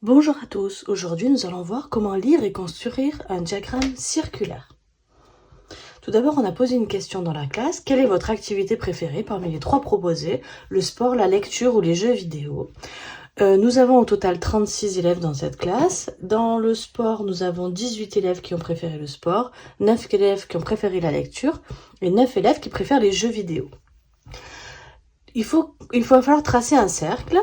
Bonjour à tous, aujourd'hui nous allons voir comment lire et construire un diagramme circulaire. Tout d'abord, on a posé une question dans la classe. Quelle est votre activité préférée parmi les trois proposées, le sport, la lecture ou les jeux vidéo? Nous avons au total 36 élèves dans cette classe. Dans le sport, nous avons 18 élèves qui ont préféré le sport, 9 élèves qui ont préféré la lecture et 9 élèves qui préfèrent les jeux vidéo. Il va falloir tracer un cercle.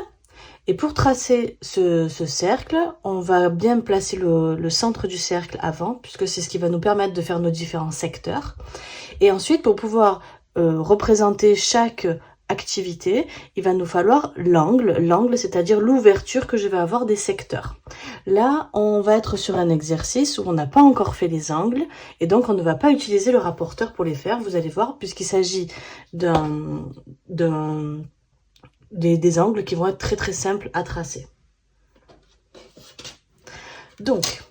Et pour tracer ce cercle, on va bien placer le centre du cercle avant, puisque c'est ce qui va nous permettre de faire nos différents secteurs. Et ensuite, pour pouvoir représenter chaque activité, il va nous falloir l'angle, c'est-à-dire l'ouverture que je vais avoir des secteurs. Là, on va être sur un exercice où on n'a pas encore fait les angles, et donc on ne va pas utiliser le rapporteur pour les faire, vous allez voir, puisqu'il s'agit des angles qui vont être très simples à tracer. Donc,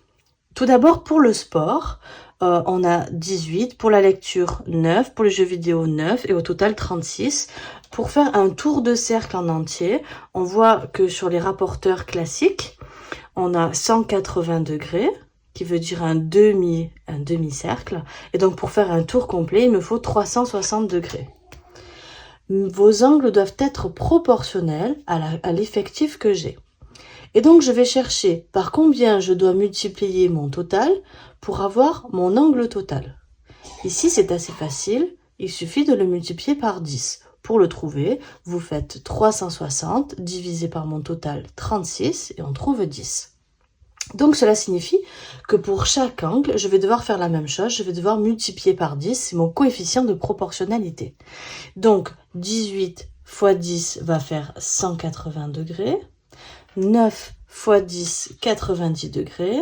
tout d'abord pour le sport, on a 18, pour la lecture 9, pour les jeux vidéo 9 et au total 36. Pour faire un tour de cercle en entier, on voit que sur les rapporteurs classiques, on a 180 degrés, qui veut dire un demi-cercle. Et donc pour faire un tour complet, il me faut 360 degrés. Vos angles doivent être proportionnels à l'effectif que j'ai. Et donc, je vais chercher par combien je dois multiplier mon total pour avoir mon angle total. Ici, c'est assez facile. Il suffit de le multiplier par 10. Pour le trouver, vous faites 360 divisé par mon total 36 et on trouve 10. Donc, cela signifie que pour chaque angle, je vais devoir faire la même chose. Je vais devoir multiplier par 10. C'est mon coefficient de proportionnalité. Donc, 18 fois 10 va faire 180 degrés. 9 fois 10, 90 degrés.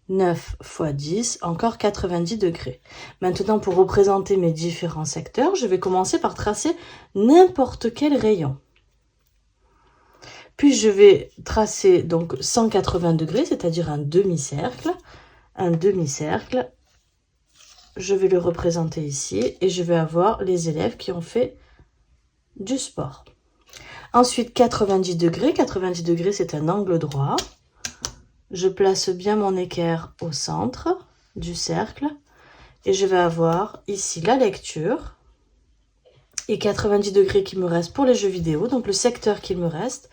9 fois 10, encore 90 degrés. Maintenant, pour représenter mes différents secteurs, je vais commencer par tracer n'importe quel rayon. Puis, je vais tracer donc 180 degrés, c'est-à-dire un demi-cercle. Un demi-cercle. Je vais le représenter ici et je vais avoir les élèves qui ont fait du sport. Ensuite, 90 degrés. 90 degrés, c'est un angle droit. Je place bien mon équerre au centre du cercle. Et je vais avoir ici la lecture. Et 90 degrés qui me restent pour les jeux vidéo. Donc, le secteur qu'il me reste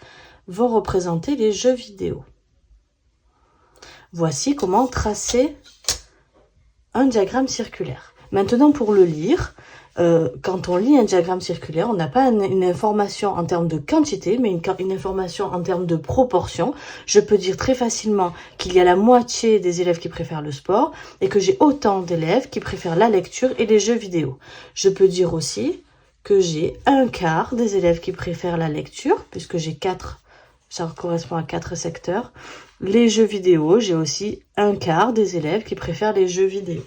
vont représenter les jeux vidéo. Voici comment tracer un diagramme circulaire. Maintenant, pour le lire, quand on lit un diagramme circulaire, on n'a pas une information en termes de quantité, mais une information en termes de proportion. Je peux dire très facilement qu'il y a la moitié des élèves qui préfèrent le sport et que j'ai autant d'élèves qui préfèrent la lecture et les jeux vidéo. Je peux dire aussi que j'ai un quart des élèves qui préfèrent la lecture, puisque j'ai 4, ça correspond à 4 secteurs. Les jeux vidéo, j'ai aussi un quart des élèves qui préfèrent les jeux vidéo.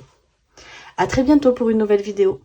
À très bientôt pour une nouvelle vidéo.